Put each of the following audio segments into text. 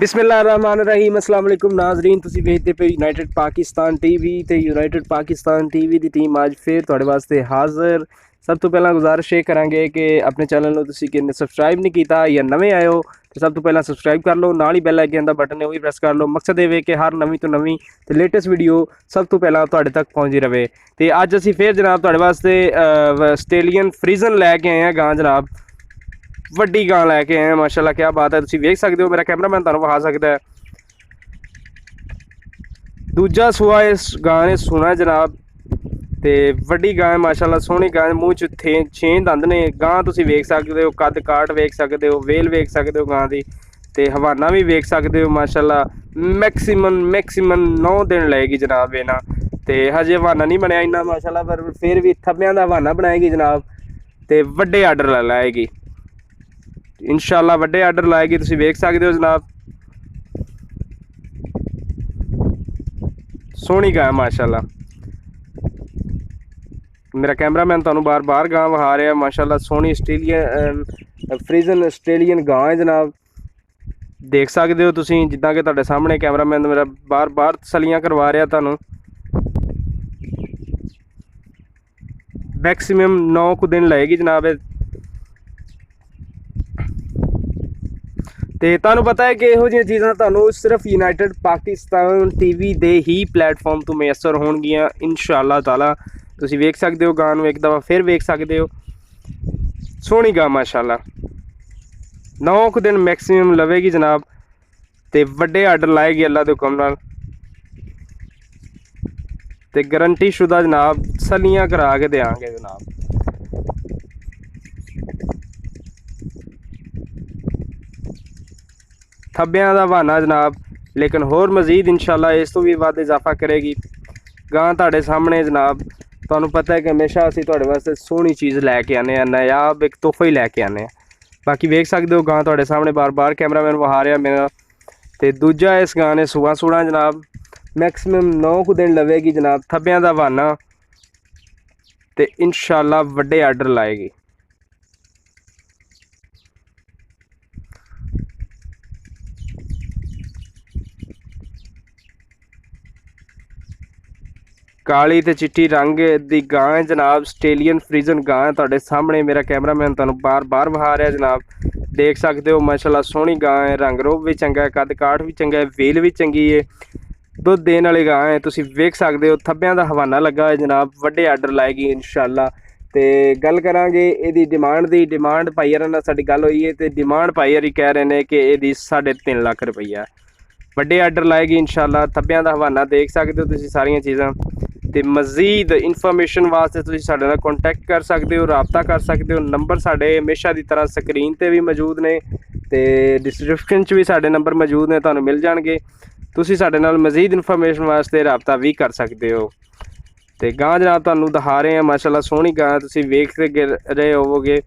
बिस्मिल्लाहिर्रहमानिर्रहीम अस्सलाम वालेकुम नाज़रीन, तुसी वेखदे पे यूनाइटेड पाकिस्तान टीवी ते यूनाइटेड पाकिस्तान टीवी दी टीम अज फिर तुहाडे वास्ते हाज़र। सब तो पहला गुजारिश ये करांगे कि अपने चैनल नूं तुसी किन्ने सबसक्राइब नहीं कीता या नवे आए हो तो सब तो पहला सबसक्राइब कर लो, नाल ही बैल आइकन दा बटन है वही प्रेस कर लो। मकसद ये कि हर नवीं तो नवीं ते लेटेस्ट वीडियो सब तो पहला तुहाडे तक पहुँचती रहे। तो अज असी फिर जनाब तुहाडे वास्ते आस्ट्रेलियन फ्रीजन लैके आए हैं गां जनाब, वड्डी गां लैके आए हैं माशाल्लाह, क्या बात है। तुसीं वेख सकते हो, मेरा कैमरामैन तुहानूं विखा सकता है। दूजा सूआ इस गां ने सुना जनाब, ते वड्डी गां है माशाल्लाह, सोहनी गां, मूँह च 6 दंद ने। गां तुसीं वेख सकते हो, कद काट वेख सकते हो, वेल वेख सकते हो गां दी, ते हवाना भी वेख सकते हो माशाल्लाह। मैक्सीमम 9 दिन लगेगी जनाब ये ना, ते हजे हवाना नहीं बनया इन्ना माशाल्लाह, पर फिर भी थब्बियां दा हवाना बनाएगी जनाब, ते वड्डे आर्डर लाएगी इंशाल्लाह, वड्डे आर्डर लाएगी। तुसीं वेख सकते हो जनाब, सोहनी गां माशाल्लाह। मेरा कैमरामैन तुहानूं बार बार गां विखा रहा है माशाल्लाह, सोहनी आस्ट्रेलियन फ्रीजन आस्ट्रेलियन गां है जनाब। देख सकते हो तुसीं, जिद्दां कि तुहाडे सामने कैमरामैन मेरा बार बार तसल्लियां करवा रहा तुहानूं। मैक्सीमम 9 कुछ दिन लगेगी जनाब। तो तुहानूं पता है कि इहो जिहियां चीज़ां तुहानूं सिर्फ यूनाइटेड पाकिस्तान टीवी दे ही प्लेटफॉर्म तो मैसर होणगियां इंशाअल्लाह ताला। तुसीं वेख सकते हो गां नूं, एक दफ़ा फिर वेख सकते हो, सोहनी गां माशाल्लाह। 9 कुछ दिन मैक्सीमम लवेगी जनाब, ते वड्डे आर्डर लाएगी अल्लाह दे हुक्म नाल, ते गारंटी शुदा जनाब तसल्लियां करा के देंगे जनाब। थब्बियां दा बहाना जनाब, लेकिन होर मजीद इंशाल्लाह इस तो भी वध इजाफा करेगी गां तुहाडे सामने जनाब। तुहानूं पता है कि हमेशा असीं तुहाडे वास्ते सोहनी चीज़ लैके आने, नायाब एक तोहफा ही लैके आने। बाकी वेख सकते हो गां तुहाडे सामने बार बार कैमरामैन विखा रहा मेरा। तो दूजा इस गां ने सूआ सूना जनाब, मैक्सीमम 9 कुछ दिन लवेगी जनाब, थब्बियां दा बहाना, तो इंशाल्लाह वड्डे आर्डर लाएगी। काली ते चिट्टी रंग दी गां है जनाब, आस्ट्रेलियन फ्रीजन गां है तुहाडे सामने। मेरा कैमरामैन तुहानूं बार बार विखा रहा जनाब, देख सकते हो माशाल्लाह, सोहनी गां है, रंग रूप भी चंगा है, कद काठ भी चंगा है, वेल भी चंगी है, दुध देने वाली गां है। तुसीं वेख सकते हो, थब्बियां दा हवाना लगा है जनाब, वड्डे आर्डर लाएगी इंशाल्लाह। तो गल करांगे इहदी डिमांड दी। डिमांड भाईयारां नाल साडी गल होई है, तो डिमांड भाईयार ही कह रहे हैं कि इहदी 3.5 लाख रुपया वड्डे आर्डर लाएगी इंशाल्लाह। थब्बियां दा हवाना देख सकते हो तुसीं सारियां चीज़ां। तो मजीद इन्फॉर्मेशन वास्ते तुसीं साडे नाल कॉन्टैक्ट कर सकते हो, रबता कर सकते हो। नंबर साडे हमेशा की तरह स्क्रीन पर भी मौजूद ने, तो डिस्क्रिप्शन भी साडे नंबर मौजूद ने, तुहानूं मिल जाएंगे। तुसीं साडे नाल मजीद इन्फॉर्मेशन वास्ते रबता भी कर सकते हो। तो गां जनाब तुहानूं दिखा रहे हैं माशाल्लाह, सोहनी गां तुसीं वेख रहे होवोगे।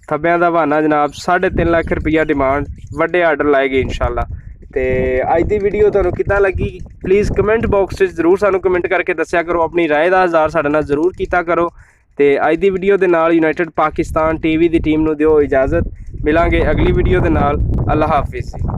थब्बियां दा बहाना जनाब, 3.5 लाख रुपया डिमांड, वड्डे आर्डर लाएगी इंशाल्लाह। तो अज की वीडियो तुहानूं किद्दां लगी, प्लीज़ कमेंट बॉक्स में जरूर सानूं कमेंट करके दस्सिया करो, अपनी राय दा इज़हार साडे नाल जरूर कीता करो। तो अज की वीडियो के नाल यूनाइटेड पाकिस्तान टीवी की टीम नूं दिओ इजाज़त, मिलांगे अगली वीडियो के नाल। अल्लाह हाफिज़।